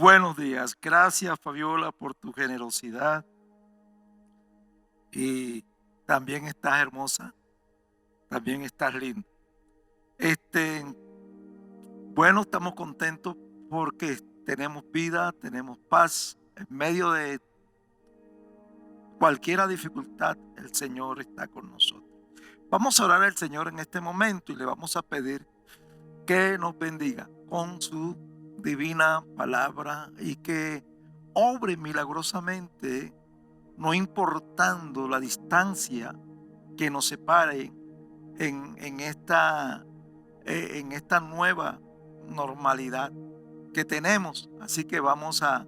Buenos días. Gracias, Fabiola, por tu generosidad. Y también estás hermosa, también estás linda. Este, bueno, estamos contentos porque tenemos vida, tenemos paz. En medio de cualquier dificultad, el Señor está con nosotros. Vamos a orar al Señor en este momento y le vamos a pedir que nos bendiga con su divina palabra y que obre milagrosamente, no importando la distancia que nos separe en esta nueva normalidad que tenemos. Así que vamos a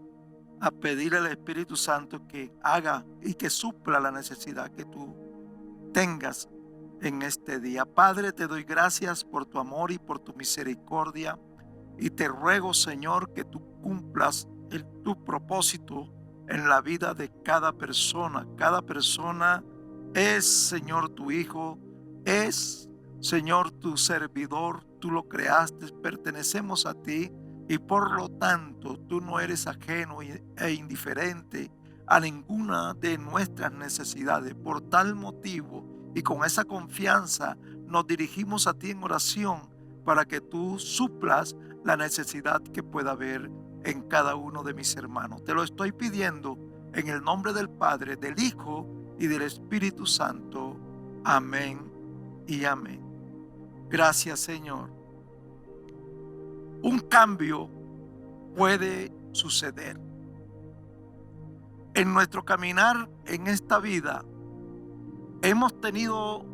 pedirle al Espíritu Santo que haga y que supla la necesidad que tú tengas en este día. Padre, te doy gracias por tu amor y por tu misericordia y te ruego, Señor, que tú cumplas tu propósito en la vida de cada persona. Cada persona es, Señor, tu hijo, es, Señor, tu servidor, tú lo creaste, pertenecemos a ti y por lo tanto tú no eres ajeno e indiferente a ninguna de nuestras necesidades. Por tal motivo y con esa confianza nos dirigimos a ti en oración para que tú suplas la necesidad que pueda haber en cada uno de mis hermanos. Te lo estoy pidiendo en el nombre del Padre, del Hijo y del Espíritu Santo. Amén y amén. Gracias, Señor. Un cambio puede suceder. En nuestro caminar en esta vida hemos tenido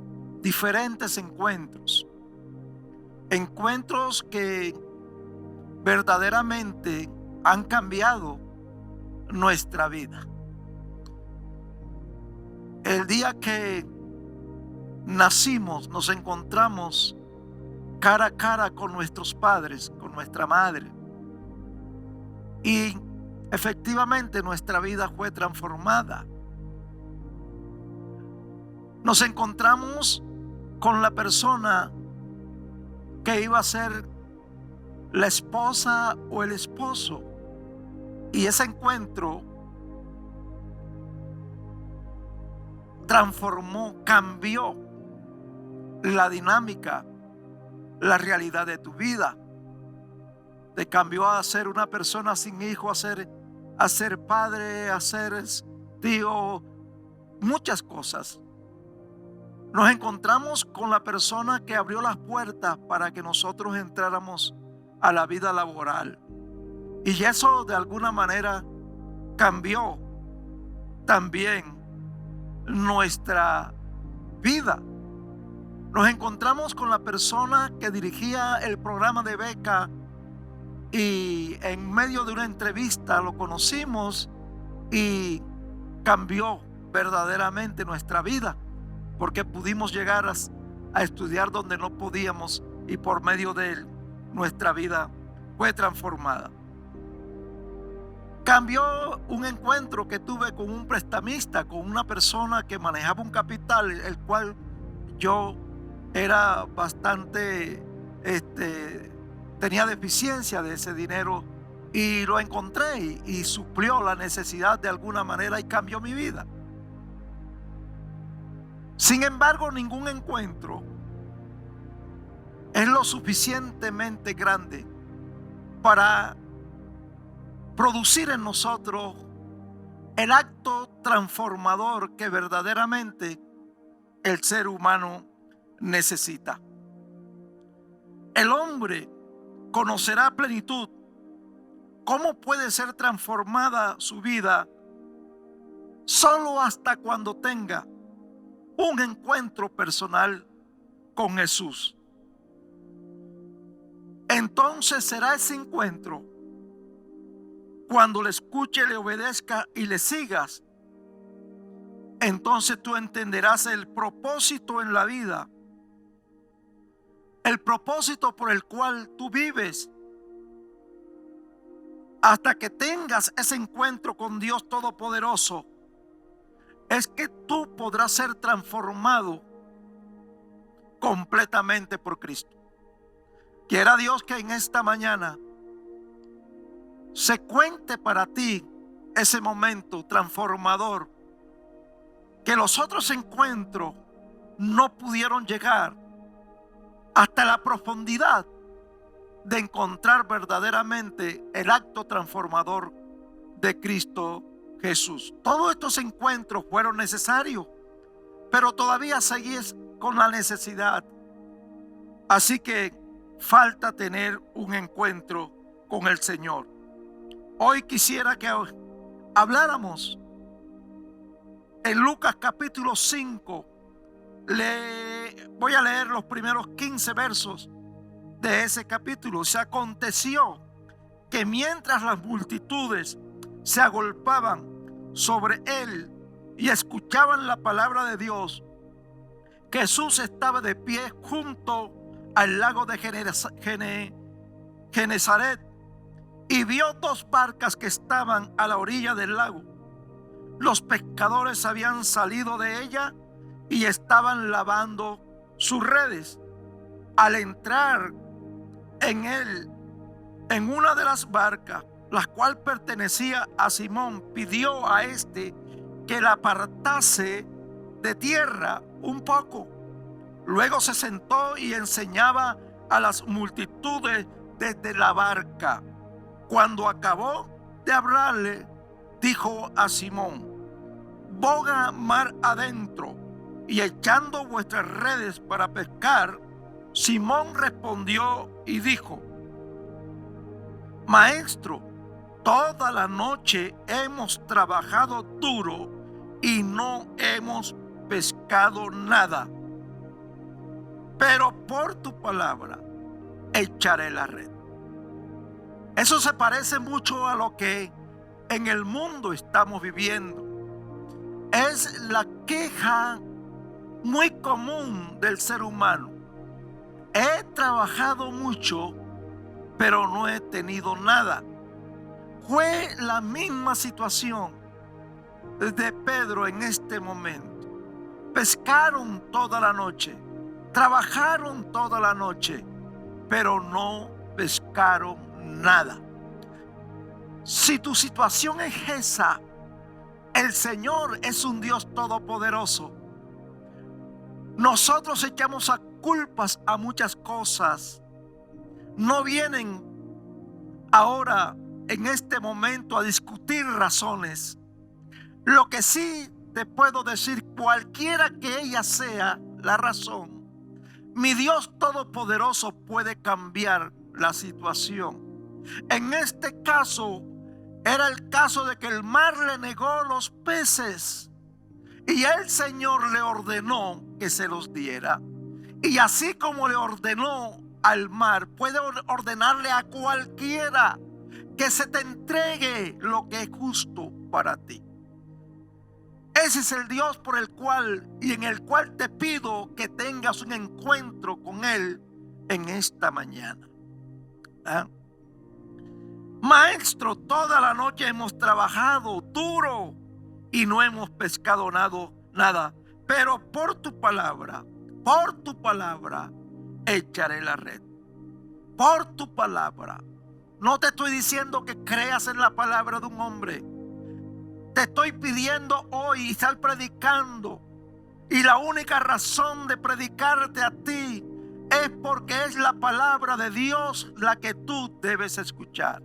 diferentes encuentros. Encuentros que verdaderamente han cambiado nuestra vida. El día que nacimos nos encontramos cara a cara con nuestros padres, con nuestra madre. Y efectivamente nuestra vida fue transformada. Nos encontramos con la persona que iba a ser la esposa o el esposo. Y ese encuentro transformó, cambió la dinámica, la realidad de tu vida. Te cambió a ser una persona sin hijo, a ser padre, a ser tío, muchas cosas. Nos encontramos con la persona que abrió las puertas para que nosotros entráramos a la vida laboral. Y eso de alguna manera cambió también nuestra vida. Nos encontramos con la persona que dirigía el programa de beca y en medio de una entrevista lo conocimos y cambió verdaderamente nuestra vida, porque pudimos llegar a estudiar donde no podíamos y por medio de él nuestra vida fue transformada. Cambió un encuentro que tuve con un prestamista, con una persona que manejaba un capital, el cual yo era bastante, tenía deficiencia de ese dinero y lo encontré y suplió la necesidad de alguna manera y cambió mi vida. Sin embargo, ningún encuentro es lo suficientemente grande para producir en nosotros el acto transformador que verdaderamente el ser humano necesita. El hombre conocerá a plenitud cómo puede ser transformada su vida solo hasta cuando tenga un encuentro personal con Jesús. Entonces será ese encuentro cuando le escuche, le obedezca y le sigas. Entonces tú entenderás el propósito en la vida, el propósito por el cual tú vives, hasta que tengas ese encuentro con Dios Todopoderoso. Es que tú podrás ser transformado completamente por Cristo. Quiera Dios que en esta mañana se cuente para ti ese momento transformador que los otros encuentros no pudieron llegar hasta la profundidad de encontrar verdaderamente el acto transformador de Cristo Jesús. Todos estos encuentros fueron necesarios, pero todavía seguís con la necesidad. Así que falta tener un encuentro con el Señor. Hoy quisiera que habláramos en Lucas capítulo 5. Voy a leer los primeros 15 versos de ese capítulo. Se aconteció que mientras las multitudes se agolpaban sobre él y escuchaban la palabra de Dios, Jesús estaba de pie junto al lago de Genesaret y vio dos barcas que estaban a la orilla del lago. Los pescadores habían salido de ella y estaban lavando sus redes. Al entrar en una de las barcas, la cual pertenecía a Simón, pidió a éste que la apartase de tierra un poco. Luego se sentó y enseñaba a las multitudes desde la barca. Cuando acabó de hablarle, dijo a Simón: boga mar adentro y echando vuestras redes para pescar. Simón respondió y dijo: Maestro, toda la noche hemos trabajado duro y no hemos pescado nada. Pero por tu palabra echaré la red. Eso se parece mucho a lo que en el mundo estamos viviendo. Es la queja muy común del ser humano. He trabajado mucho, pero no he tenido nada. Fue la misma situación de Pedro en este momento. Pescaron toda la noche, trabajaron toda la noche, pero no pescaron nada. Si tu situación es esa, el Señor es un Dios todopoderoso. Nosotros echamos a culpas a muchas cosas. No vienen ahora en este momento a discutir razones. Lo que sí te puedo decir, cualquiera que ella sea la razón, mi Dios todopoderoso puede cambiar la situación. En este caso, era el caso de que el mar le negó los peces y el Señor le ordenó que se los diera. Y así como le ordenó al mar, puede ordenarle a cualquiera que se te entregue lo que es justo para ti. Ese es el Dios por el cual y en el cual te pido que tengas un encuentro con Él en esta mañana. Maestro, toda la noche hemos trabajado duro y no hemos pescado nada, pero por tu palabra echaré la red. Por tu palabra. No te estoy diciendo que creas en la palabra de un hombre. Te estoy pidiendo hoy estar predicando. Y la única razón de predicarte a ti es porque es la palabra de Dios la que tú debes escuchar.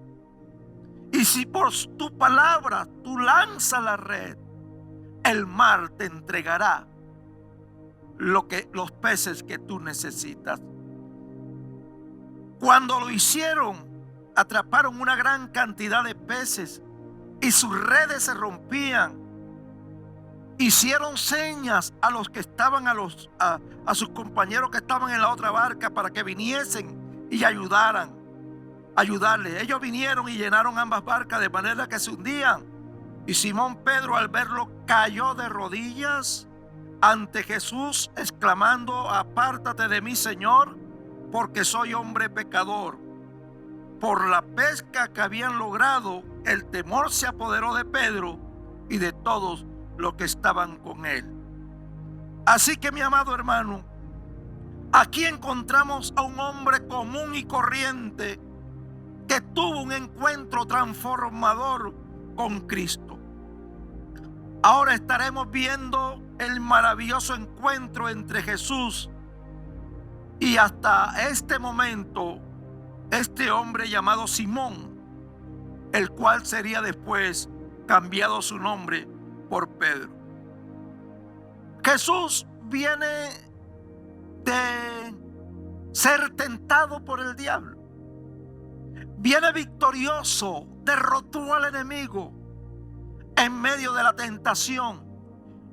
Y si por tu palabra tú lanzas la red, el mar te entregará los peces que tú necesitas. Cuando lo hicieron, atraparon una gran cantidad de peces y sus redes se rompían. Hicieron señas a los que estaban a sus compañeros que estaban en la otra barca para que viniesen y ayudarles. Ellos vinieron y llenaron ambas barcas de manera que se hundían. Y Simón Pedro, al verlo, cayó de rodillas ante Jesús, exclamando: apártate de mí, Señor, porque soy hombre pecador. Por la pesca que habían logrado, el temor se apoderó de Pedro y de todos los que estaban con él. Así que, mi amado hermano, aquí encontramos a un hombre común y corriente que tuvo un encuentro transformador con Cristo. Ahora estaremos viendo el maravilloso encuentro entre Jesús y hasta este momento este hombre llamado Simón, el cual sería después cambiado su nombre por Pedro. Jesús viene de ser tentado por el diablo. Viene victorioso, derrotó al enemigo en medio de la tentación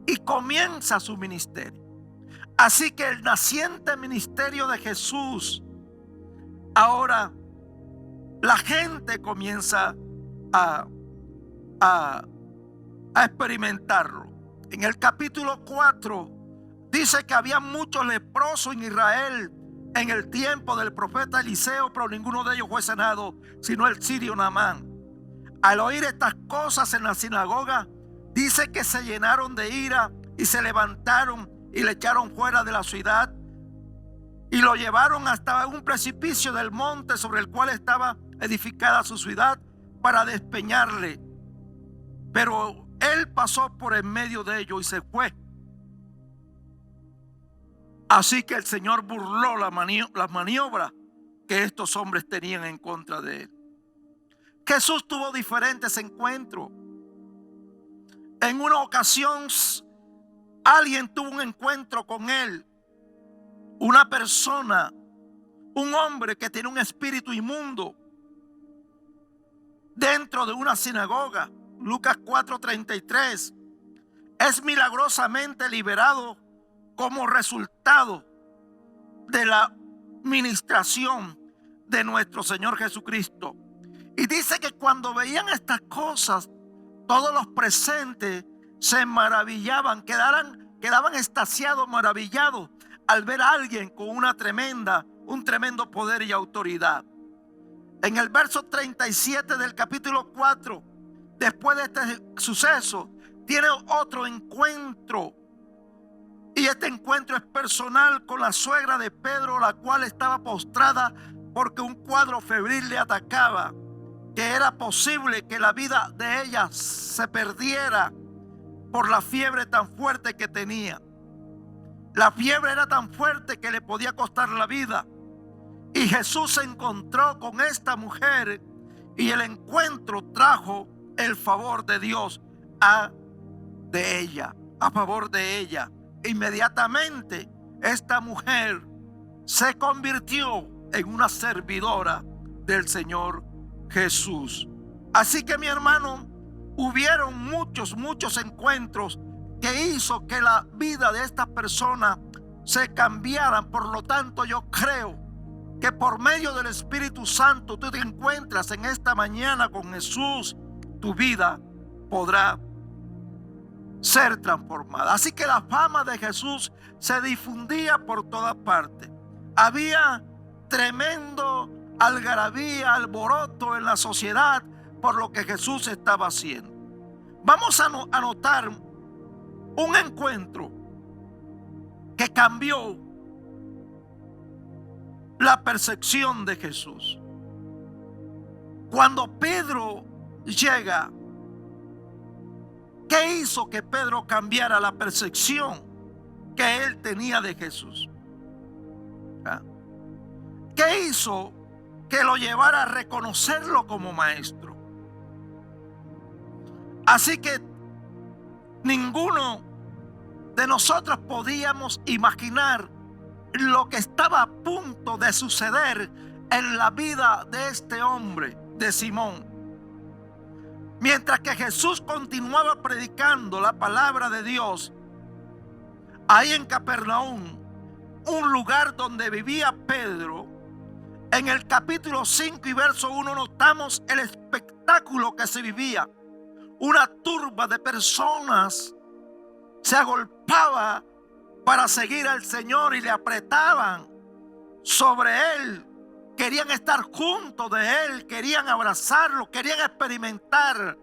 y comienza su ministerio. Así que el naciente ministerio de Jesús, ahora la gente comienza a experimentarlo. En el capítulo 4 dice que había muchos leprosos en Israel en el tiempo del profeta Eliseo, pero ninguno de ellos fue sanado, sino el sirio Naamán. Al oír estas cosas en la sinagoga, dice que se llenaron de ira y se levantaron y le echaron fuera de la ciudad y lo llevaron hasta un precipicio del monte sobre el cual estaba edificada su ciudad para despeñarle. Pero él pasó por en medio de ellos y se fue. Así que el Señor burló las maniobras que estos hombres tenían en contra de él. Jesús tuvo diferentes encuentros. En una ocasión, alguien tuvo un encuentro con él. Una persona, un hombre que tiene un espíritu inmundo dentro de una sinagoga. Lucas 4:33. Es milagrosamente liberado como resultado de la ministración de nuestro Señor Jesucristo. Y dice que cuando veían estas cosas, todos los presentes se maravillaban, quedaban extasiados, maravillados al ver a alguien con un tremendo poder y autoridad. En el verso 37 del capítulo 4, después de este suceso, tiene otro encuentro. Y este encuentro es personal con la suegra de Pedro, la cual estaba postrada porque un cuadro febril le atacaba, que era posible que la vida de ella se perdiera por la fiebre tan fuerte que tenía. La fiebre era tan fuerte que le podía costar la vida. Y Jesús se encontró con esta mujer y el encuentro trajo el favor de Dios a favor de ella. Inmediatamente esta mujer se convirtió en una servidora del Señor Jesús. Así que, mi hermano, hubieron muchos encuentros que hizo que la vida de estas personas se cambiaran. Por lo tanto, yo creo que por medio del Espíritu Santo tú te encuentras en esta mañana con Jesús, tu vida podrá ser transformada. Así que la fama de Jesús se difundía por todas partes. Había tremendo algarabía, alboroto en la sociedad por lo que Jesús estaba haciendo. Vamos a notar un encuentro que cambió la percepción de Jesús. Cuando Pedro llega, ¿qué hizo que Pedro cambiara la percepción que él tenía de Jesús? ¿Qué hizo que lo llevara a reconocerlo como maestro? Así que ninguno de nosotros podíamos imaginar lo que estaba a punto de suceder en la vida de este hombre, de Simón. Mientras que Jesús continuaba predicando la palabra de Dios, ahí en Capernaum, un lugar donde vivía Pedro, en el capítulo 5 y verso 1 notamos el espectáculo que se vivía. Una turba de personas se agolpaba para seguir al Señor y le apretaban sobre él. Querían estar junto de él, querían abrazarlo, querían experimentar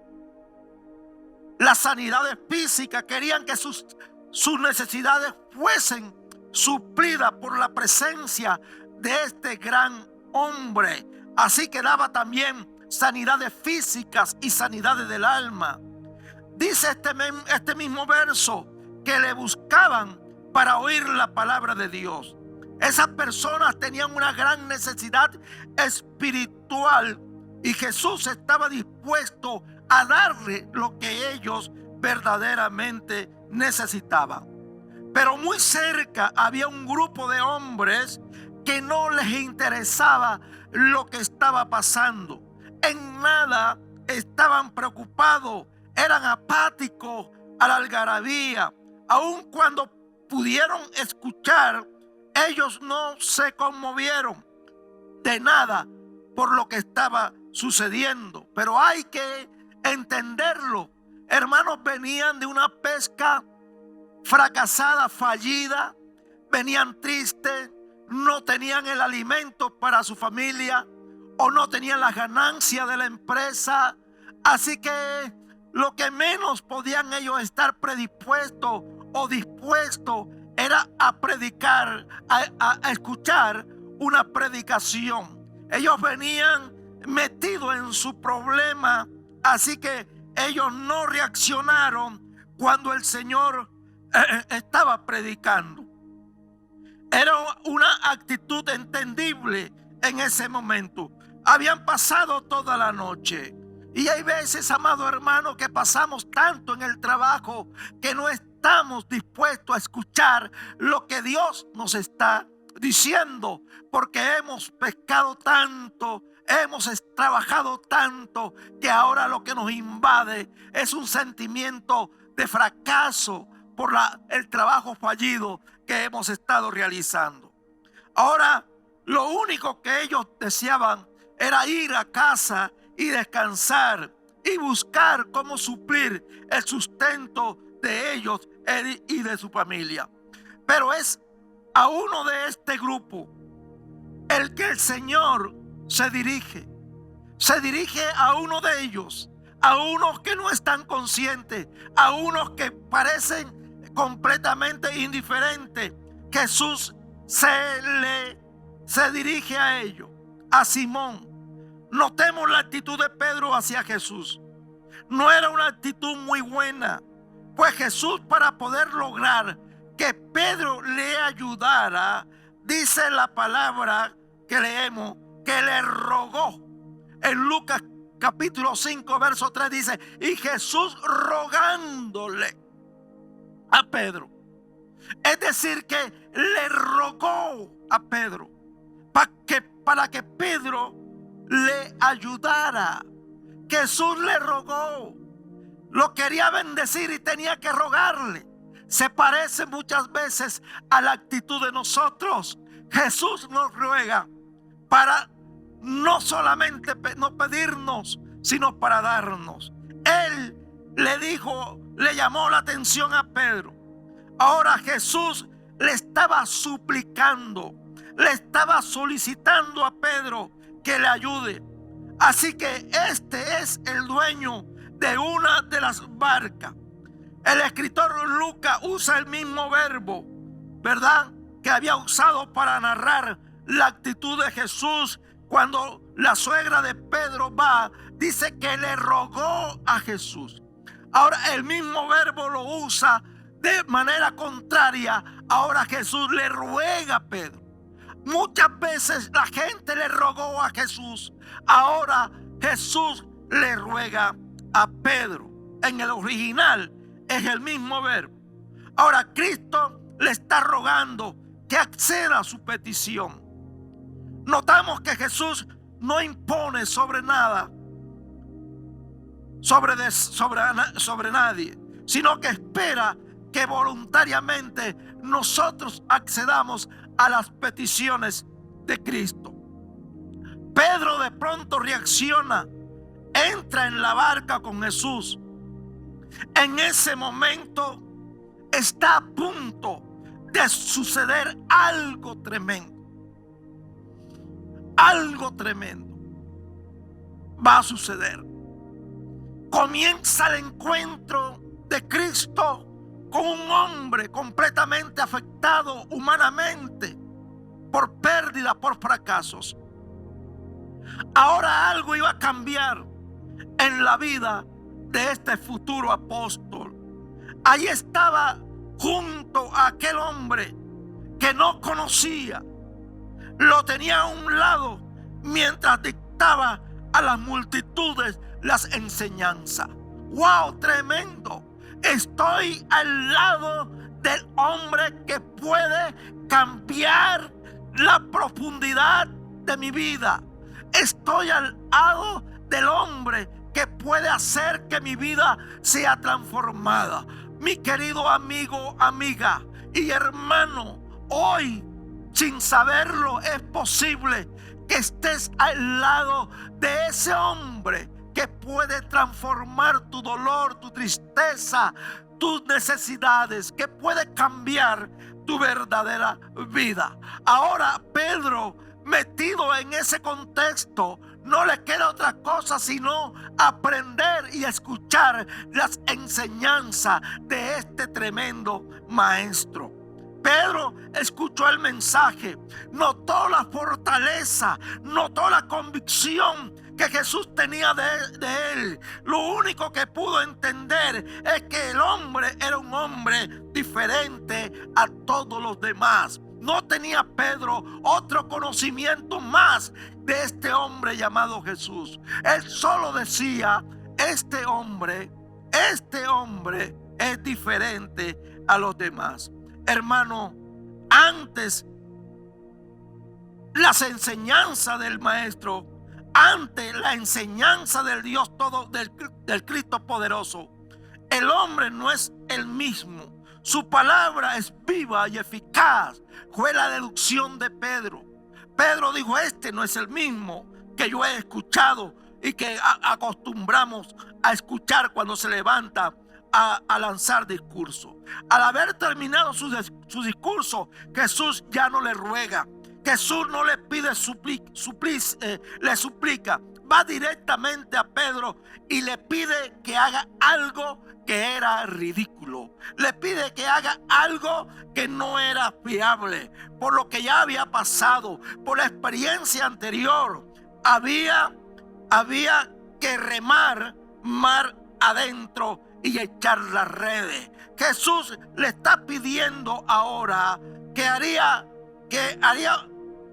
las sanidades físicas, querían que sus necesidades fuesen suplidas por la presencia de este gran hombre. Así que daba también sanidades físicas y sanidades del alma. Dice este mismo verso que le buscaban para oír la palabra de Dios. Esas personas tenían una gran necesidad espiritual y Jesús estaba dispuesto a darle lo que ellos verdaderamente necesitaban. Pero muy cerca había un grupo de hombres que no les interesaba lo que estaba pasando. En nada estaban preocupados, eran apáticos a la algarabía. Aun cuando pudieron escuchar, ellos no se conmovieron de nada por lo que estaba sucediendo. Pero hay que entenderlo. Hermanos, venían de una pesca fracasada, fallida, venían tristes, no tenían el alimento para su familia o no tenían las ganancias de la empresa. Así que lo que menos podían ellos estar predispuestos o dispuestos era a predicar, a escuchar una predicación. Ellos venían metidos en su problema, así que ellos no reaccionaron cuando el Señor estaba predicando. Era una actitud entendible en ese momento. Habían pasado toda la noche. Y hay veces, amado hermano, que pasamos tanto en el trabajo que no estamos dispuestos a escuchar lo que Dios nos está diciendo, porque hemos pecado tanto, hemos trabajado tanto, que ahora lo que nos invade es un sentimiento de fracaso por el trabajo fallido que hemos estado realizando. Ahora, lo único que ellos deseaban era ir a casa y descansar y buscar cómo suplir el sustento de ellos y de su familia. Pero es a uno de este grupo el que el Señor se dirige. Se dirige a uno de ellos, a unos que no están conscientes, a unos que parecen completamente indiferentes. Jesús se dirige a ellos, a Simón. Notemos la actitud de Pedro hacia Jesús. No era una actitud muy buena, pues Jesús, para poder lograr que Pedro le ayudara, dice la palabra que leemos, que le rogó. En Lucas capítulo 5 verso 3 dice: y Jesús rogándole a Pedro. Es decir, que le rogó a Pedro para que Pedro le ayudara. Jesús le rogó, lo quería bendecir y tenía que rogarle. Se parece muchas veces a la actitud de nosotros. Jesús nos ruega para no solamente no pedirnos, sino para darnos. Él le llamó la atención a Pedro. Ahora Jesús le estaba suplicando, le estaba solicitando a Pedro que le ayude. Así que este es el dueño de una de las barcas. El escritor Lucas usa el mismo verbo, ¿verdad?, que había usado para narrar la actitud de Jesús cuando la suegra de Pedro dice que le rogó a Jesús. Ahora el mismo verbo lo usa de manera contraria. Ahora Jesús le ruega a Pedro. Muchas veces la gente le rogó a Jesús. Ahora Jesús le ruega a Pedro. En el original es el mismo verbo. Ahora Cristo le está rogando que acceda a su petición. Notamos que Jesús no impone sobre nada, sobre nadie, sino que espera que voluntariamente nosotros accedamos a las peticiones de Cristo. Pedro de pronto reacciona, entra en la barca con Jesús. En ese momento está a punto de suceder algo tremendo. Algo tremendo va a suceder. Comienza el encuentro de Cristo con un hombre completamente afectado humanamente por pérdida, por fracasos. Ahora algo iba a cambiar en la vida de este futuro apóstol. Allí estaba junto a aquel hombre que no conocía. Lo tenía a un lado mientras dictaba a las multitudes las enseñanzas. ¡Wow! Tremendo. Estoy al lado del hombre que puede cambiar la profundidad de mi vida. Estoy al lado del hombre que puede hacer que mi vida sea transformada. Mi querido amigo, amiga y hermano, hoy, sin saberlo, es posible que estés al lado de ese hombre que puede transformar tu dolor, tu tristeza, tus necesidades, que puede cambiar tu verdadera vida. Ahora Pedro, metido en ese contexto, no le queda otra cosa sino aprender y escuchar las enseñanzas de este tremendo maestro. Pedro escuchó el mensaje, notó la fortaleza, notó la convicción que Jesús tenía de él. Lo único que pudo entender es que el hombre era un hombre diferente a todos los demás. No tenía Pedro otro conocimiento más de este hombre llamado Jesús. Él solo decía, este hombre es diferente a los demás. Hermano, antes las enseñanzas del maestro, ante la enseñanza del Dios todo, del Cristo poderoso, el hombre no es el mismo. Su palabra es viva y eficaz. Fue la deducción de Pedro. Pedro dijo, este no es el mismo que yo he escuchado y que acostumbramos a escuchar cuando se levanta a lanzar discurso. Al haber terminado su discurso, Jesús ya no le ruega. Jesús no le pide le suplica. Va directamente a Pedro y le pide que haga algo que era ridículo. Le pide que haga algo que no era fiable. Por lo que ya había pasado, por la experiencia anterior, había que remar mar adentro y echar las redes. Jesús le está pidiendo ahora que haría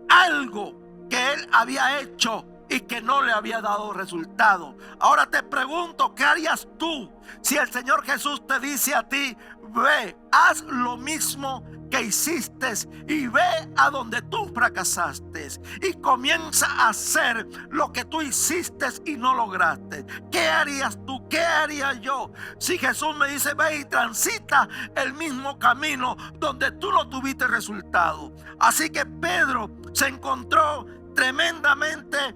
algo que él había hecho y que no le había dado resultado. Ahora te pregunto, ¿qué harías tú si el Señor Jesús te dice a ti, ve, haz lo mismo que hiciste y ve a donde tú fracasaste y comienza a hacer lo que tú hiciste y no lograste? ¿Qué harías tú? ¿Qué haría yo si Jesús me dice, ve y transita el mismo camino donde tú no tuviste resultado? Así que Pedro se encontró tremendamente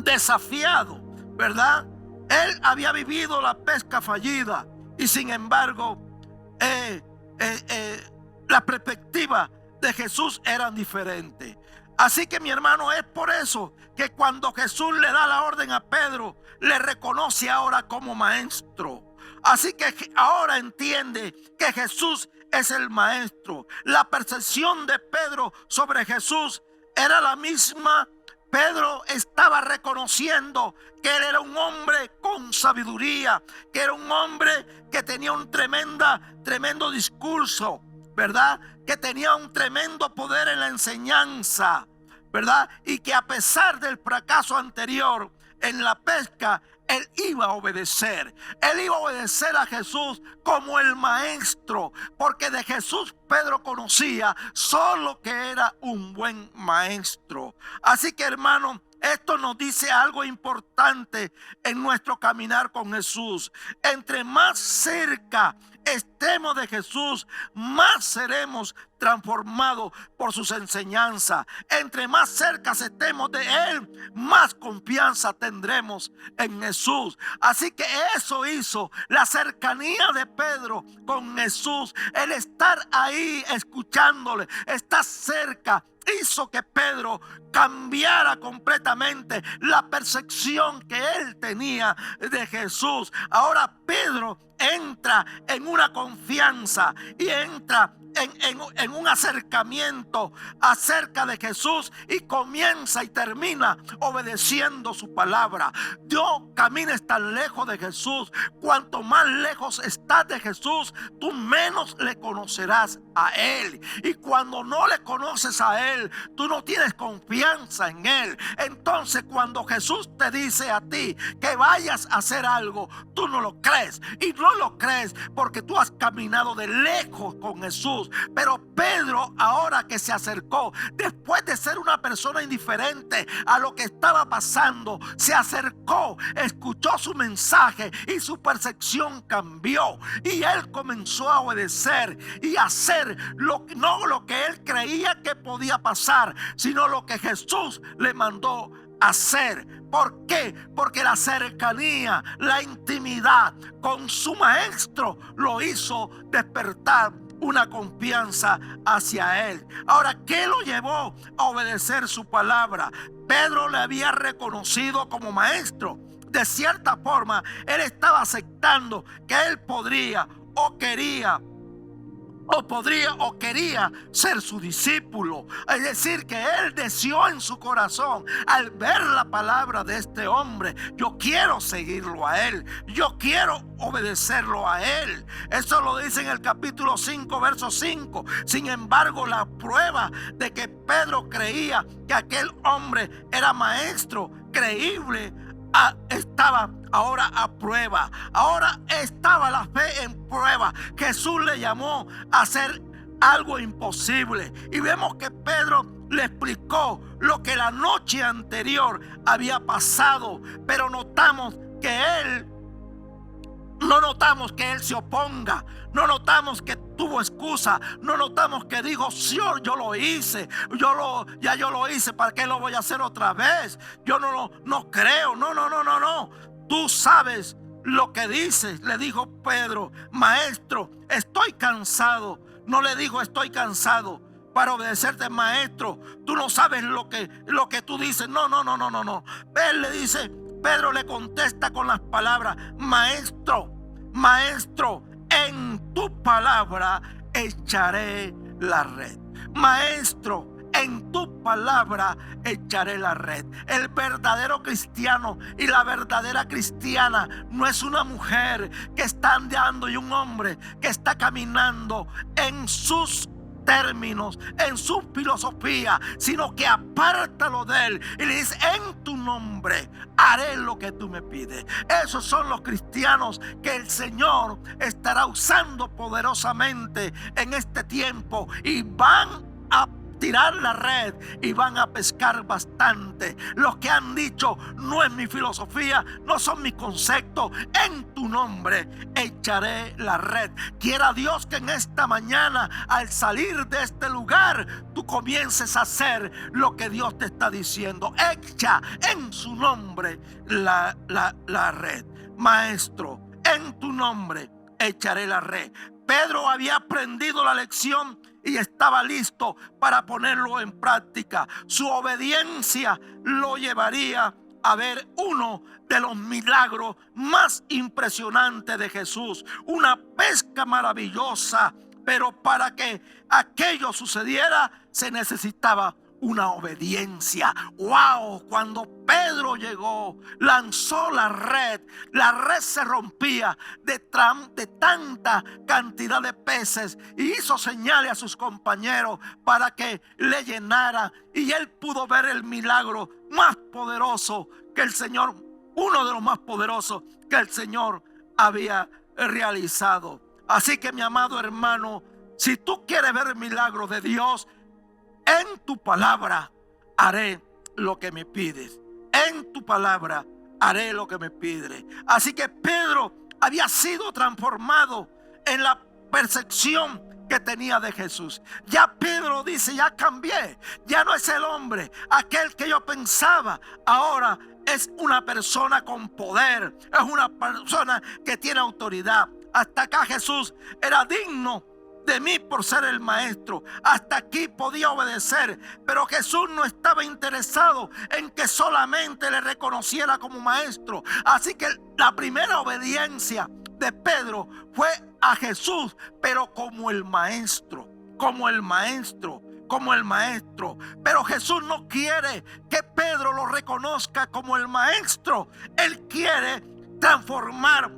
desafiado, ¿verdad? Él había vivido la pesca fallida y sin embargo la perspectiva de Jesús era diferente. Así que mi hermano, es por eso que cuando Jesús le da la orden a Pedro, le reconoce ahora como maestro. Así que ahora entiende que Jesús es el maestro. La percepción de Pedro sobre Jesús era la misma. Pedro estaba reconociendo que él era un hombre con sabiduría, que era un hombre que tenía un tremendo discurso, ¿verdad? Que tenía un tremendo poder en la enseñanza, ¿verdad? Y que a pesar del fracaso anterior en la pesca, él iba a obedecer. Él iba a obedecer a Jesús como el maestro, porque de Jesús Pedro conocía solo que era un buen maestro. Así que, hermano, esto nos dice algo importante en nuestro caminar con Jesús. Entre más cerca estemos de Jesús, más seremos transformados por sus enseñanzas. Entre más cerca estemos de Él, más confianza tendremos en Jesús. Así que eso hizo la cercanía de Pedro con Jesús. El estar ahí escuchándole, estar cerca, hizo que Pedro cambiara completamente la percepción que él tenía de Jesús. Ahora Pedro entra en una confianza y entra en un acercamiento acerca de Jesús y comienza y termina obedeciendo su palabra. No camines tan lejos de Jesús. Cuanto más lejos estás de Jesús, tú menos le conocerás a Él. Y cuando no le conoces a Él, tú no tienes confianza en Él. Entonces, cuando Jesús te dice a ti que vayas a hacer algo, tú no lo crees. Y no lo crees porque tú has caminado de lejos con Jesús. Pero Pedro, ahora que se acercó, después de ser una persona indiferente a lo que estaba pasando, se acercó, escuchó su mensaje y su percepción cambió. Y él comenzó a obedecer y a hacer no lo que él creía que podía pasar, sino lo que Jesús le mandó hacer. ¿Por qué? Porque la cercanía, la intimidad con su maestro lo hizo despertar una confianza hacia él. Ahora, ¿qué lo llevó a obedecer su palabra? Pedro le había reconocido como maestro. De cierta forma, él estaba aceptando que él podría o quería ser su discípulo. Es decir, que él deseó en su corazón al ver la palabra de este hombre: yo quiero seguirlo a él, yo quiero obedecerlo a él. Eso lo dice en el capítulo 5, verso 5. Sin embargo, la prueba de que Pedro creía que aquel hombre era maestro creíble estaba ahora a prueba. Ahora estaba la fe en prueba. Jesús le llamó a hacer algo imposible. Y vemos que Pedro le explicó lo que la noche anterior había pasado. Pero no notamos que él se oponga. No notamos que tuvo excusa. No notamos que dijo: Señor, yo lo hice. Ya yo lo hice. ¿Para qué lo voy a hacer otra vez? Yo no creo. No. Tú sabes lo que dices. Le dijo Pedro: Maestro, estoy cansado. No le dijo: estoy cansado para obedecerte, maestro. Tú no sabes lo que tú dices. No. Él le dice, Pedro le contesta con las palabras: Maestro, en tu palabra echaré la red. Maestro, en tu palabra echaré la red. El verdadero cristiano y la verdadera cristiana no es una mujer que está andando y un hombre que está caminando en sus términos, en su filosofía, sino que apártalo de él y le dice: en tu nombre haré lo que tú me pides. Esos son los cristianos que el Señor estará usando poderosamente en este tiempo, y van a tirar la red y van a pescar bastante. Los que han dicho: no es mi filosofía, no son mis conceptos, en tu nombre echaré la red. Quiera Dios que en esta mañana, al salir de este lugar, tú comiences a hacer lo que Dios te está diciendo. Echa en su nombre la red. Maestro, en tu nombre echaré la red. Pedro había aprendido la lección y estaba listo para ponerlo en práctica. Su obediencia lo llevaría a ver uno de los milagros más impresionantes de Jesús. Una pesca maravillosa, pero para que aquello sucediera se necesitaba una obediencia. ¡Wow! Cuando Pedro llegó, lanzó la red se rompía de tanta cantidad de peces, y hizo señales a sus compañeros para que le llenara, y él pudo ver el milagro más poderoso que el Señor, uno de los más poderosos que el Señor había realizado. Así que, mi amado hermano, si tú quieres ver el milagro de Dios, en tu palabra haré lo que me pides. En tu palabra haré lo que me pides. Así que Pedro había sido transformado en la percepción que tenía de Jesús. Ya Pedro dice: ya cambié. Ya no es el hombre aquel que yo pensaba. Ahora es una persona con poder. Es una persona que tiene autoridad. Hasta acá Jesús era digno de mí por ser el maestro. Hasta aquí podía obedecer, pero Jesús no estaba interesado en que solamente le reconociera como maestro. Así que la primera obediencia de Pedro fue a Jesús, pero como el maestro. como el maestro, como el maestro. Pero Jesús no quiere que Pedro lo reconozca como el maestro. Él quiere transformar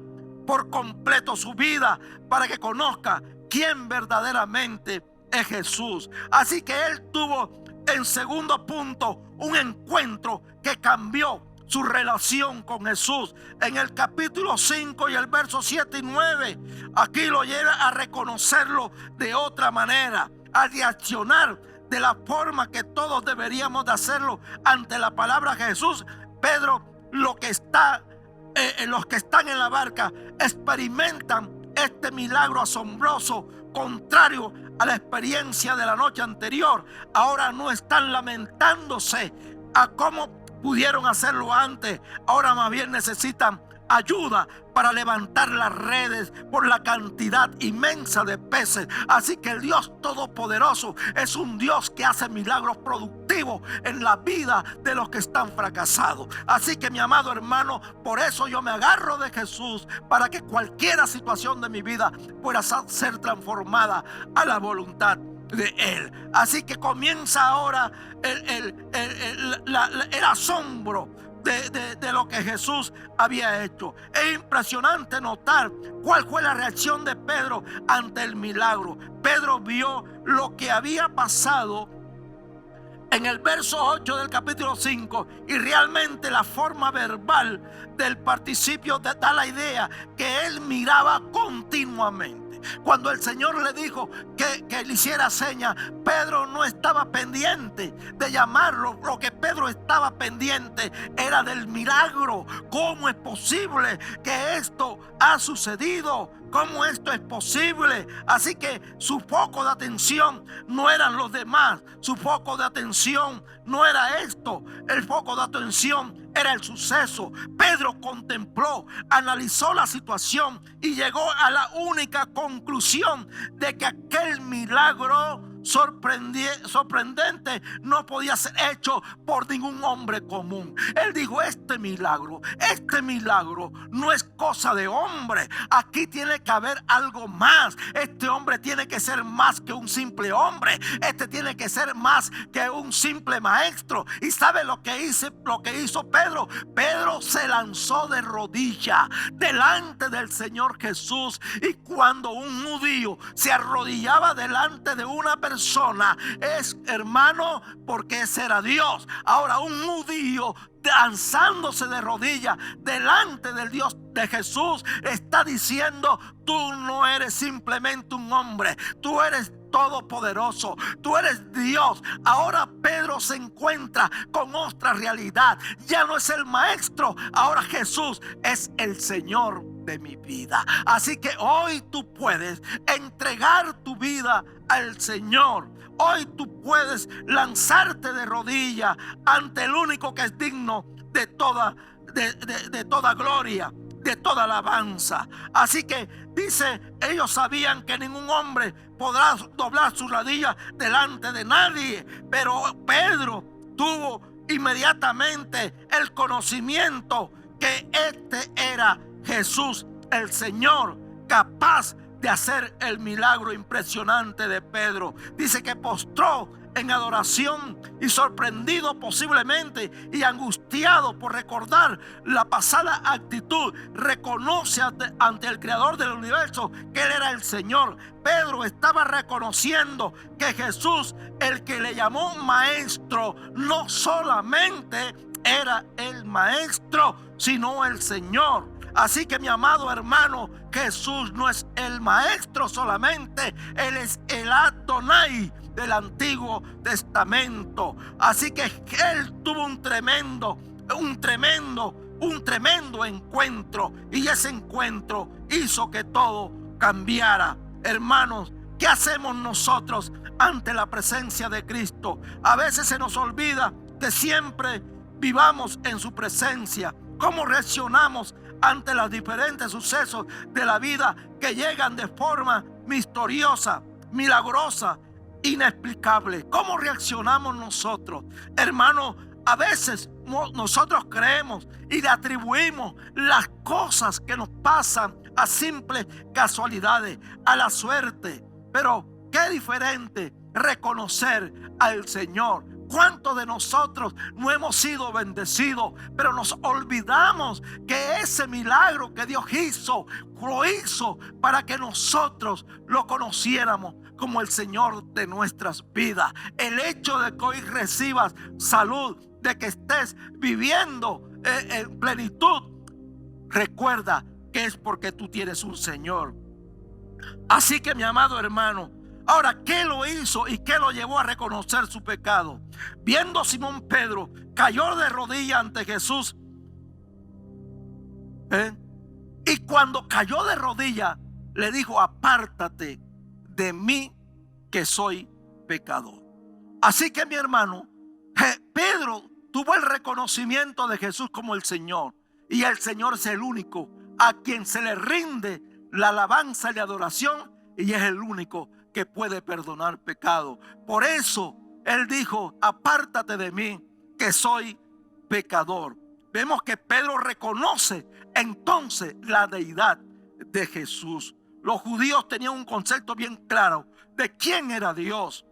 por completo su vida para que conozca quién verdaderamente es Jesús. Así que él tuvo, en segundo punto, un encuentro que cambió su relación con Jesús. En el capítulo 5 y el verso 7 y 9, aquí lo lleva a reconocerlo de otra manera, a reaccionar de la forma que todos deberíamos de hacerlo ante la palabra de Jesús. Pedro, los que están en la barca experimentan este milagro asombroso, contrario a la experiencia de la noche anterior. Ahora no están lamentándose a cómo pudieron hacerlo antes. Ahora más bien necesitan ayuda para levantar las redes por la cantidad inmensa de peces. Así que el Dios Todopoderoso es un Dios que hace milagros productivos en la vida de los que están fracasados. Así que, mi amado hermano, por eso yo me agarro de Jesús, para que cualquier situación de mi vida pueda ser transformada a la voluntad de Él. Así que comienza ahora el asombro de lo que Jesús había hecho. Es impresionante notar cuál fue la reacción de Pedro ante el milagro. Pedro vio lo que había pasado en el verso 8 del capítulo 5, y realmente la forma verbal del participio da la idea que él miraba continuamente. Cuando el Señor le dijo que le hiciera seña, Pedro no estaba pendiente de llamarlo. Lo que Pedro estaba pendiente era del milagro. ¿Cómo es posible que esto ha sucedido? ¿Cómo esto es posible? Así que su foco de atención no eran los demás. Su foco de atención no era esto. El foco de atención era el suceso. Pedro contempló, analizó la situación y llegó a la única conclusión de que aquel milagro sorprendente no podía ser hecho por ningún hombre común. Él dijo: este milagro no es cosa de hombre. Aquí tiene que haber algo más. Este hombre tiene que ser más que un simple hombre. Este tiene que ser más que un simple maestro. ¿Y sabe lo que hizo Pedro? Pedro se lanzó de rodillas delante del Señor Jesús. Y cuando un judío se arrodillaba delante de una persona, es, hermano, porque ese era Dios. Ahora, un judío lanzándose de rodillas delante del Dios de Jesús está diciendo: tú no eres simplemente un hombre, tú eres todopoderoso, tú eres Dios. Ahora Pedro se encuentra con otra realidad. Ya no es el maestro, ahora Jesús es el Señor de mi vida. Así que hoy tú puedes entregar tu vida al Señor. Hoy tú puedes lanzarte de rodillas ante el único que es digno de toda gloria, de toda alabanza. Así que dice: ellos sabían que ningún hombre podrá doblar sus rodillas delante de nadie. Pero Pedro tuvo inmediatamente el conocimiento que este era Jesús, el Señor, capaz de hacer el milagro impresionante de Pedro. Dice que postró en adoración, y sorprendido posiblemente y angustiado por recordar la pasada actitud, reconoce ante el Creador del universo que Él era el Señor. Pedro estaba reconociendo que Jesús, el que le llamó maestro, no solamente era el maestro, sino el Señor. Así que, mi amado hermano, Jesús no es el maestro solamente, Él es el Adonai del Antiguo Testamento. Así que Él tuvo un tremendo encuentro, y ese encuentro hizo que todo cambiara. Hermanos, ¿qué hacemos nosotros ante la presencia de Cristo? A veces se nos olvida que siempre vivamos en su presencia. ¿Cómo reaccionamos ante los diferentes sucesos de la vida que llegan de forma misteriosa, milagrosa, inexplicable? ¿Cómo reaccionamos nosotros? Hermano, a veces nosotros creemos y le atribuimos las cosas que nos pasan a simples casualidades, a la suerte. Pero qué diferente reconocer al Señor. ¿Cuántos de nosotros no hemos sido bendecidos, pero nos olvidamos que ese milagro que Dios hizo, lo hizo para que nosotros lo conociéramos como el Señor de nuestras vidas? El hecho de que hoy recibas salud, de que estés viviendo en plenitud, recuerda que es porque tú tienes un Señor. Así que, mi amado hermano, ahora, ¿qué lo hizo y qué lo llevó a reconocer su pecado? Viendo a Simón Pedro, cayó de rodillas ante Jesús. Y cuando cayó de rodillas, le dijo: apártate de mí, que soy pecador. Así que, mi hermano, Pedro tuvo el reconocimiento de Jesús como el Señor. Y el Señor es el único a quien se le rinde la alabanza y la adoración, y es el único que puede perdonar pecado. Por eso él dijo: apártate de mí, que soy pecador. Vemos que Pedro reconoce entonces la deidad de Jesús. Los judíos tenían un concepto bien claro de quién era Dios,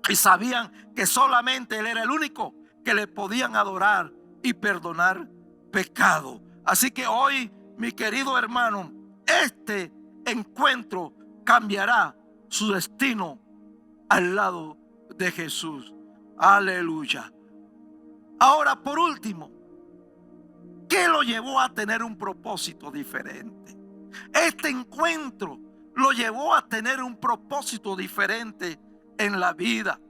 y sabían que solamente Él era el único que le podían adorar y perdonar pecado. Así que hoy, mi querido hermano, este encuentro cambiará su destino al lado de Jesús. Aleluya. Ahora, por último, ¿qué lo llevó a tener un propósito diferente? Este encuentro lo llevó a tener un propósito diferente en la vida.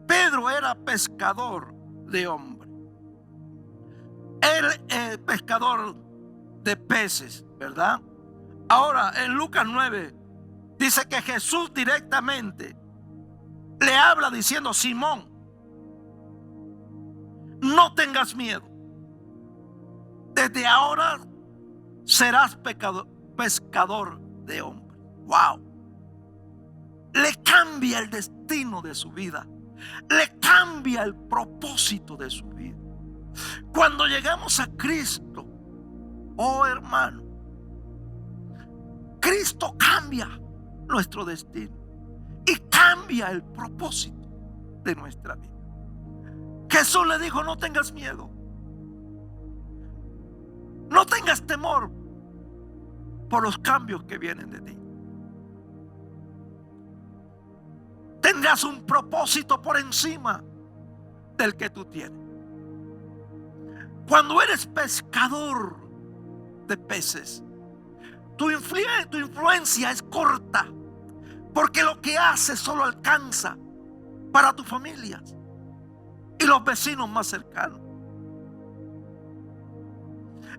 Pedro era pescador de hombres. Él pescador de peces, ¿verdad? Ahora, en Lucas 9 dice que Jesús directamente le habla diciendo: Simón, no tengas miedo. Desde ahora serás pescador de hombres. Wow. Le cambia el destino de su vida. Le cambia el propósito de su vida. Cuando llegamos a Cristo, oh hermano, Cristo cambia nuestro destino y cambia el propósito de nuestra vida. Jesús le dijo: no tengas miedo, no tengas temor por los cambios que vienen de ti. Tendrás un propósito por encima del que tú tienes. Cuando eres pescador de peces, tu influencia es corta, porque lo que haces solo alcanza para tu familia y los vecinos más cercanos.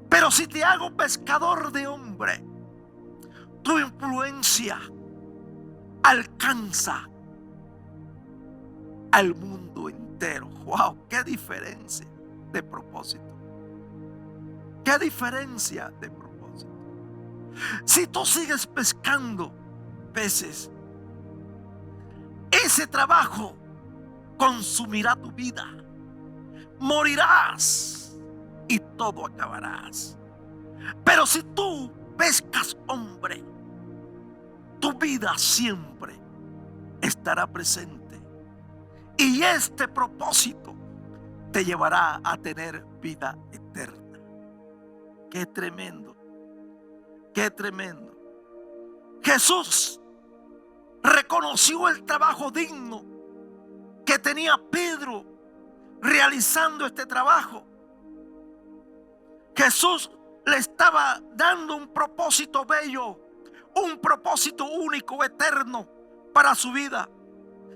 Pero si te hago pescador de hombre, tu influencia alcanza al mundo entero. ¡Wow! ¡Qué diferencia de propósito! ¡Qué diferencia de propósito! Si tú sigues pescando peces, ese trabajo consumirá tu vida. Morirás y todo acabarás. Pero si tú pescas hombre, tu vida siempre estará presente. Y este propósito te llevará a tener vida eterna. ¡Qué tremendo! ¡Qué tremendo! Jesús reconoció el trabajo digno que tenía Pedro realizando este trabajo. Jesús le estaba dando un propósito bello, un propósito único, eterno para su vida.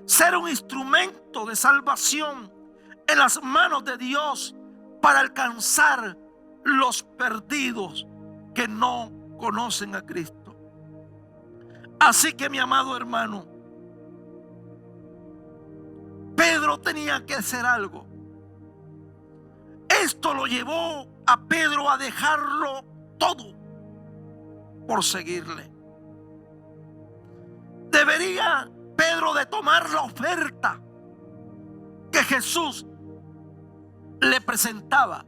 Ser un instrumento de salvación en las manos de Dios para alcanzar los perdidos que no conocen a Cristo. Así que, mi amado hermano, Pedro tenía que hacer algo. Esto lo llevó a Pedro a dejarlo todo por seguirle. Debería Pedro de tomar la oferta que Jesús le presentaba.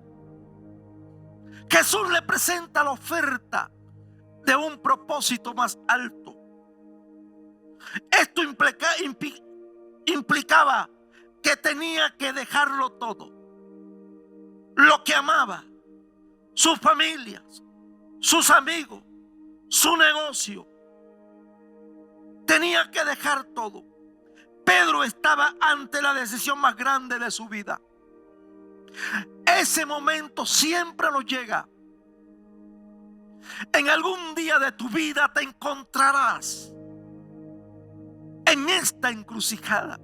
Jesús le presenta la oferta de un propósito más alto. Esto implicaba que tenía que dejarlo todo. Lo que amaba, sus familias, sus amigos, su negocio. Tenía que dejar todo. Pedro estaba ante la decisión más grande de su vida. Ese momento siempre nos llega. En algún día de tu vida te encontrarás en esta encrucijada.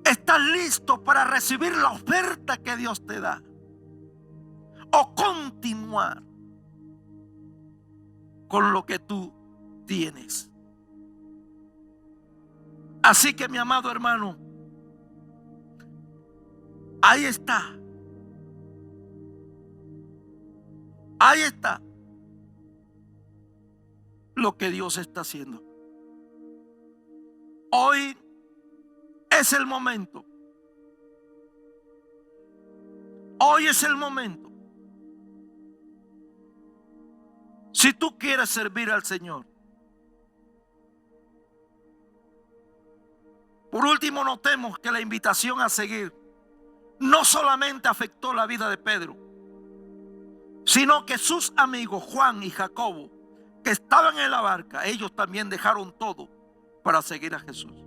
¿Estás listo para recibir la oferta que Dios te da? ¿O continuar con lo que tú tienes? Así que, mi amado hermano, ahí está. Ahí está lo que Dios está haciendo. Hoy es el momento. Hoy es el momento. Si tú quieres servir al Señor. Por último, notemos que la invitación a seguir no solamente afectó la vida de Pedro, sino que sus amigos Juan y Jacobo, que estaban en la barca, ellos también dejaron todo para seguir a Jesús.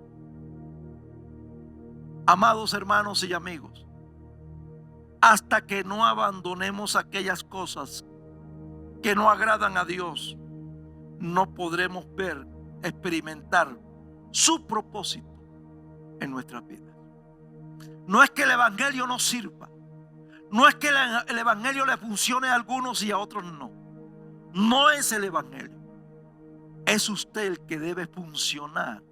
Amados hermanos y amigos, hasta que no abandonemos aquellas cosas que no agradan a Dios, no podremos ver, experimentar su propósito en nuestras vidas. No es que el evangelio no sirva, no es que el evangelio le funcione a algunos y a otros no. No es el evangelio, es usted el que debe funcionar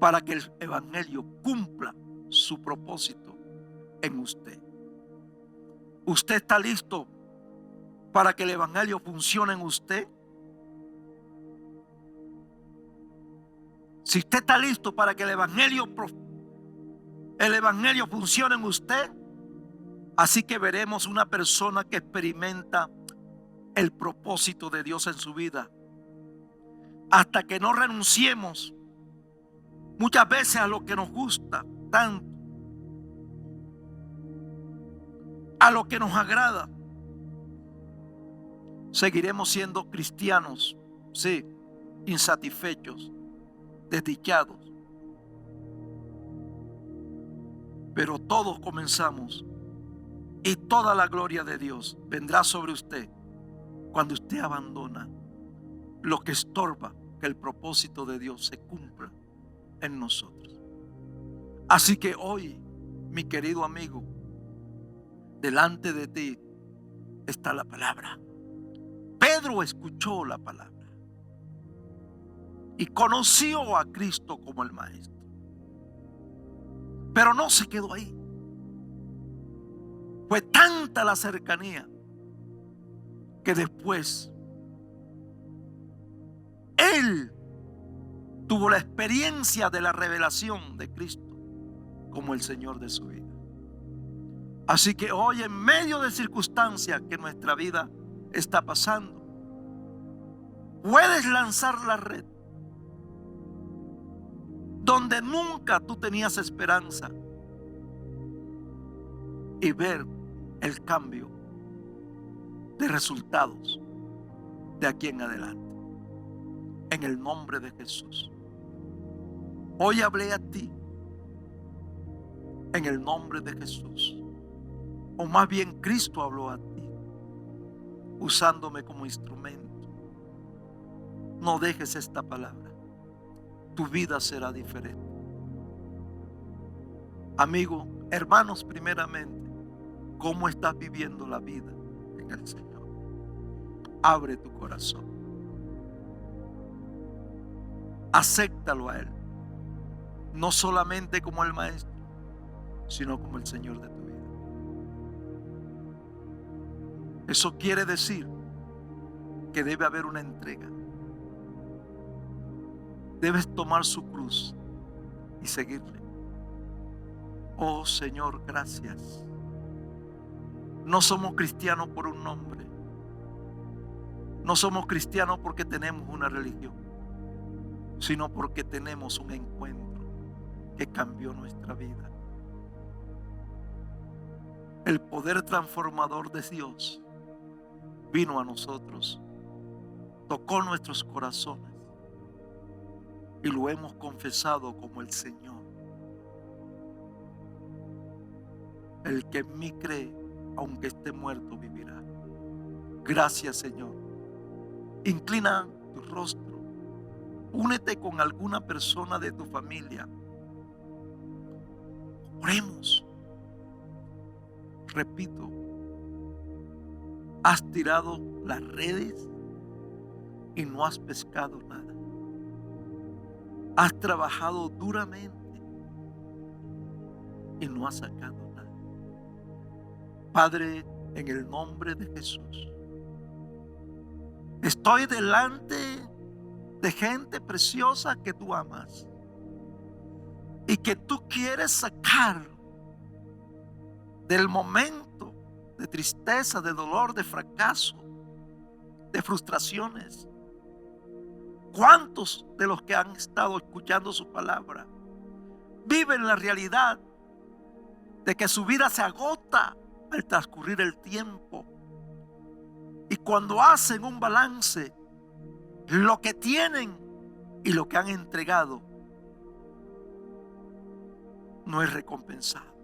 para que el evangelio cumpla su propósito en usted. ¿Usted está listo para que el evangelio funcione en usted? Si usted está listo para que el evangelio funcione en usted, así que veremos una persona que experimenta el propósito de Dios en su vida. Hasta que no renunciemos muchas veces a lo que nos gusta tanto, a lo que nos agrada, seguiremos siendo cristianos, sí, insatisfechos, desdichados. Pero todos comenzamos y toda la gloria de Dios vendrá sobre usted cuando usted abandona lo que estorba que el propósito de Dios se cumpla en nosotros. Así que hoy, mi querido amigo, delante de ti está la palabra. Pedro escuchó la palabra y conoció a Cristo como el Maestro. Pero no se quedó ahí. Fue tanta la cercanía que después él tuvo la experiencia de la revelación de Cristo como el Señor de su vida. Así que hoy, en medio de circunstancias que nuestra vida está pasando, puedes lanzar la red donde nunca tú tenías esperanza y ver el cambio de resultados de aquí en adelante. En el nombre de Jesús. Hoy hablé a ti en el nombre de Jesús. O más bien Cristo habló a ti usándome como instrumento. No dejes esta palabra. Tu vida será diferente. Amigo, hermanos, primeramente, ¿cómo estás viviendo la vida en el Señor? Abre tu corazón. Acéptalo a Él. No solamente como el Maestro, sino como el Señor de tu vida. Eso quiere decir que debe haber una entrega. Debes tomar su cruz y seguirle. Oh Señor, gracias. No somos cristianos por un nombre. No somos cristianos porque tenemos una religión, sino porque tenemos un encuentro que cambió nuestra vida. El poder transformador de Dios vino a nosotros, tocó nuestros corazones y lo hemos confesado como el Señor. El que en mí cree, aunque esté muerto, vivirá. Gracias, Señor. Inclina tu rostro. Únete con alguna persona de tu familia. Oremos. Repito, has tirado las redes y no has pescado nada. Has trabajado duramente y no has sacado nada. Padre, en el nombre de Jesús, estoy delante de gente preciosa que tú amas y que tú quieres sacar del momento de tristeza, de dolor, de fracaso, de frustraciones. ¿Cuántos de los que han estado escuchando su palabra viven la realidad de que su vida se agota al transcurrir el tiempo? Y cuando hacen un balance, lo que tienen y lo que han entregado no es recompensado.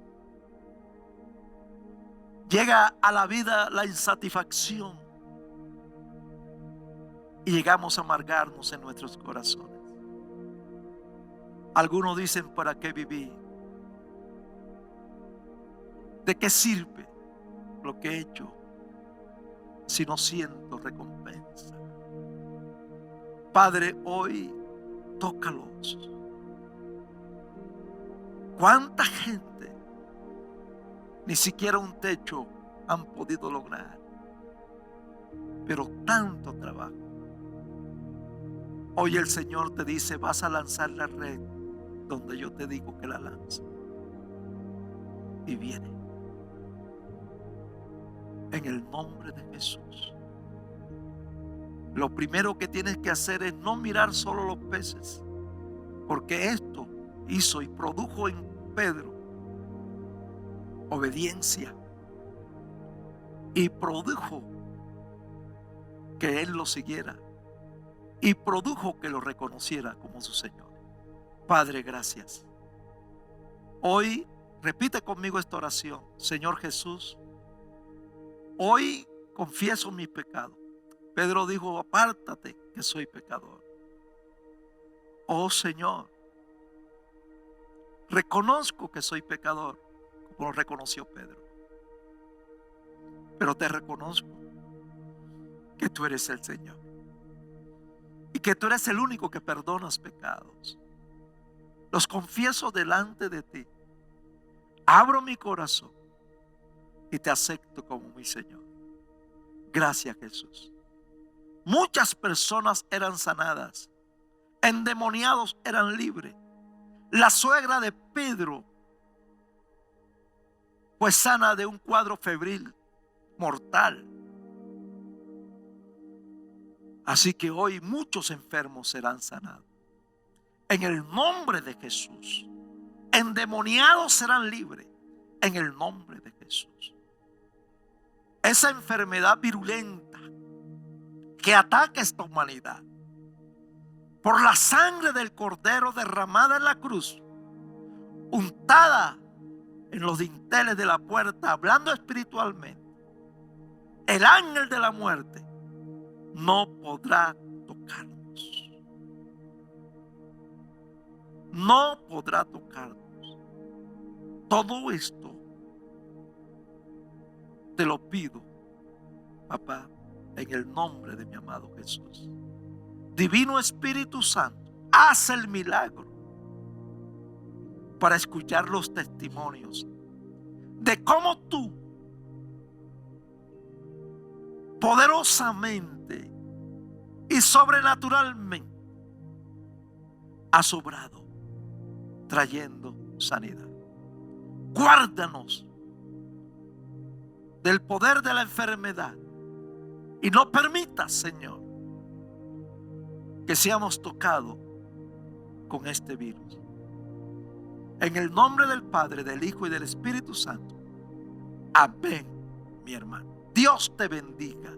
Llega a la vida la insatisfacción y llegamos a amargarnos en nuestros corazones. Algunos dicen: ¿para qué viví? ¿De qué sirve lo que he hecho si no siento recompensa? Padre, hoy tócalos. ¿Cuánta gente ni siquiera un techo han podido lograr? Pero tanto trabajo. Hoy el Señor te dice: vas a lanzar la red donde yo te digo que la lance. Y viene. En el nombre de Jesús. Lo primero que tienes que hacer es no mirar solo los peces, porque esto hizo y produjo en Pedro obediencia y produjo que él lo siguiera y produjo que lo reconociera como su Señor. Padre, gracias. Hoy repite conmigo esta oración: Señor Jesús, hoy confieso mis pecados. Pedro dijo: apártate, que soy pecador. Oh Señor, reconozco que soy pecador, como lo reconoció Pedro. Pero te reconozco que tú eres el Señor y que tú eres el único que perdonas pecados. Los confieso delante de ti. Abro mi corazón y te acepto como mi Señor. Gracias, Jesús. Muchas personas eran sanadas, endemoniados eran libres. La suegra de Pedro fue sana de un cuadro febril mortal. Así que hoy muchos enfermos serán sanados. En el nombre de Jesús. Endemoniados serán libres. En el nombre de Jesús. Esa enfermedad virulenta que ataca a esta humanidad, por la sangre del Cordero derramada en la cruz, untada en los dinteles de la puerta, hablando espiritualmente, el ángel de la muerte no podrá tocarnos. No podrá tocarnos. Todo esto te lo pido, papá, en el nombre de mi amado Jesús. Divino Espíritu Santo, haz el milagro para escuchar los testimonios de cómo tú poderosamente y sobrenaturalmente has obrado trayendo sanidad. Guárdanos del poder de la enfermedad Y no permitas, Señor, que seamos tocados con este virus. En el nombre del Padre, del Hijo y del Espíritu Santo. Amén, mi hermano. Dios te bendiga.